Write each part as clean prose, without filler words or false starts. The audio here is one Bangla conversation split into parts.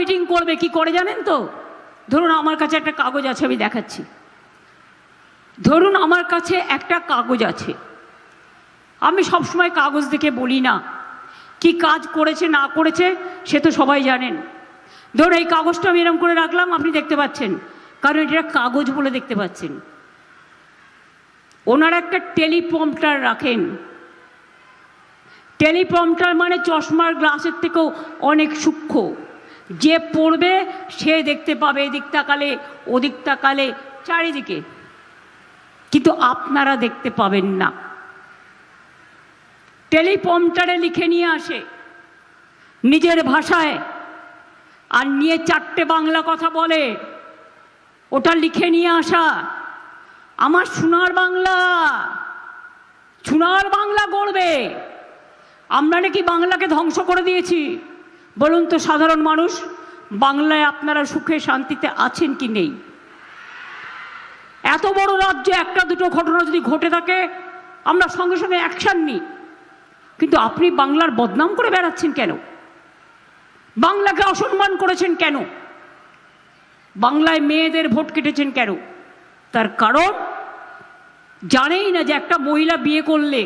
মিটিং করবে কি করে জানেন তো? ধরুন আমার কাছে একটা কাগজ আছে, আমি দেখাচ্ছি। ধরুন আমার কাছে একটা কাগজ আছে, আমি সবসময় কাগজ দেখে বলি না কি কাজ করেছে না করেছে, সে তো সবাই জানেন। ধরুন এই কাগজটা আমি এরকম করে রাখলাম, আপনি দেখতে পাচ্ছেন, কারণ এটা কাগজ বলে দেখতে পাচ্ছেন। ওনারা একটা টেলিপ্রম্পটার রাখেন। টেলিপ্রম্পটার মানে চশমার গ্লাসের থেকেও অনেক সূক্ষ্ম, যে পড়বে সে দেখতে পাবে এদিক তাকালে ওদিক তাকালে চারিদিকে, কিন্তু আপনারা দেখতে পাবেন না। টেলিপ্রম্পটারে লিখে নিয়ে আসে নিজের ভাষায়, আর নিয়ে চারটে বাংলা কথা বলে, ওটা লিখে নিয়ে আসা। আমার সোনার বাংলা, সোনার বাংলা গড়বে। আমরা নাকি বাংলাকে ধ্বংস করে দিয়েছি? বলুন তো সাধারণ মানুষ, বাংলায় আপনারা সুখে শান্তিতে আছেন কি নেই? এত বড় রাজ্যে একটা দুটো ঘটনা যদি ঘটে থাকে আমরা সঙ্গে সঙ্গে অ্যাকশন নিই, কিন্তু আপনি বাংলার বদনাম করে বেড়াচ্ছেন কেন? বাংলাকে অসম্মান করেছেন কেন? বাংলায় মেয়েদের ভোট কেটেছেন কেন? তার কারণ জানেই না যে একটা মহিলা বিয়ে করলে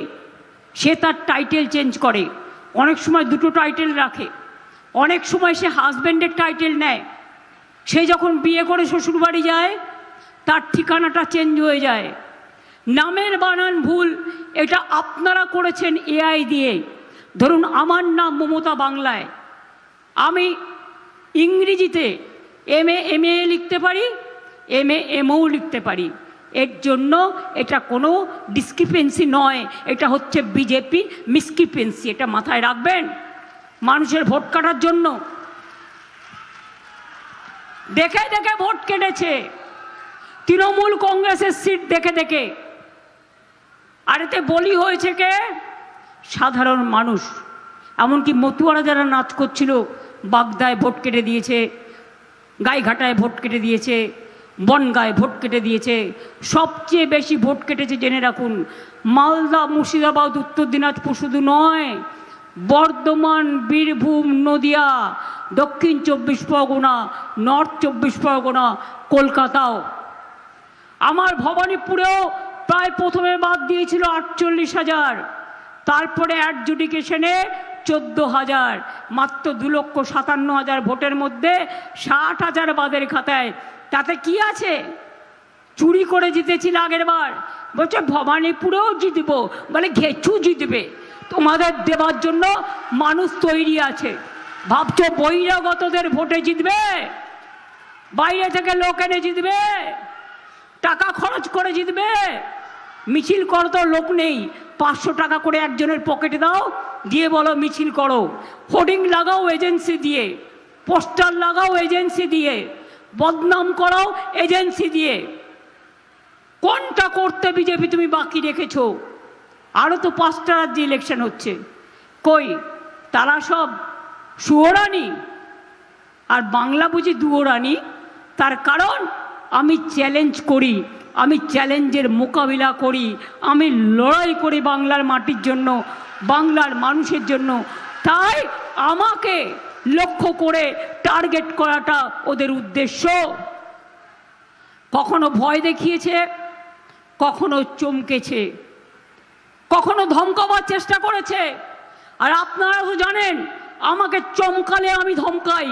সে তার টাইটেল চেঞ্জ করে, অনেক সময় দুটো টাইটেল রাখে, অনেক সময় সে হাজব্যান্ডের টাইটেল নেয়। সে যখন বিয়ে করে শ্বশুরবাড়ি যায় তার ঠিকানাটা চেঞ্জ হয়ে যায়, নামের বানান ভুল। এটা আপনারা করেছেন এআই দিয়ে। ধরুন আমার নাম মমতা বাংলায়, আমি ইংরেজিতে এমএ লিখতে পারি, এমও লিখতে পারি। এর জন্য এটা কোনো ডিসক্রিপেন্সি নয়, এটা হচ্ছে বিজেপি মিসক্রিপেন্সি। এটা মাথায় রাখবেন মানুষের ভোট কাটার জন্য। দেখে দেখে ভোট কেটেছে তৃণমূল কংগ্রেসের সিট দেখে দেখে, আর এতে বলি হয়েছে কে? সাধারণ মানুষ। এমনকি মতুয়ারা যারা নাচ করছিল বাগদায় ভোট কেটে দিয়েছে, গাইঘাটায় ভোট কেটে দিয়েছে, বনগাঁয় ভোট কেটে দিয়েছে। সবচেয়ে বেশি ভোট কেটেছে জেনে রাখুন মালদা, মুর্শিদাবাদ, উত্তর দিনাজপুর শুধু নয়, বর্ধমান, বীরভূম, নদিয়া, দক্ষিণ 24 পরগনা, নর্থ 24 পরগনা, কলকাতাও। আমার ভবানীপুরেও প্রায় প্রথমে বাদ দিয়েছিল 48,000, তারপরে অ্যাডজুডিকেশনে 14,000, মাত্র 2,57,000 ভোটের মধ্যে 60,000 বাদের খাতায়। তাতে কি আছে? চুরি করে জিতেছিল আগের বার, বলছে ভবানীপুরেও জিতবো, বলে ঘেচু জিতবে। তোমাদের দেবার জন্য মানুষ তৈরি আছে। ভাবছো বহিরাগতদের ভোটে জিতবে? বাইরে থেকে লোক এনে জিতবে? টাকা খরচ করে জিতবে? মিছিল করো তো লোক নেই, 500 টাকা করে একজনের পকেটে দাও, দিয়ে বলো মিছিল করো। হোর্ডিং লাগাও এজেন্সি দিয়ে, পোস্টার লাগাও এজেন্সি দিয়ে, বদনাম করাও এজেন্সি দিয়ে। কোনটা করতে বিজেপি তুমি বাকি রেখেছো? আরও তো 5টা রাজ্যে ইলেকশন হচ্ছে, কই তারা সব সুয়োরানি, আর বাংলা বুঝি দুয়োরানি। তার কারণ আমি চ্যালেঞ্জ করি, আমি চ্যালেঞ্জের মোকাবিলা করি, আমি লড়াই করি বাংলার মাটির জন্য, বাংলার মানুষের জন্য। তাই আমাকে লক্ষ্য করে টার্গেট করাটা ওদের উদ্দেশ্য। কখনো ভয় দেখিয়েছে, কখনো চমকেছে, কখনো ধমকাবার চেষ্টা করেছে। আর আপনারা তো জানেন আমাকে চমকালে আমি ধমকাই।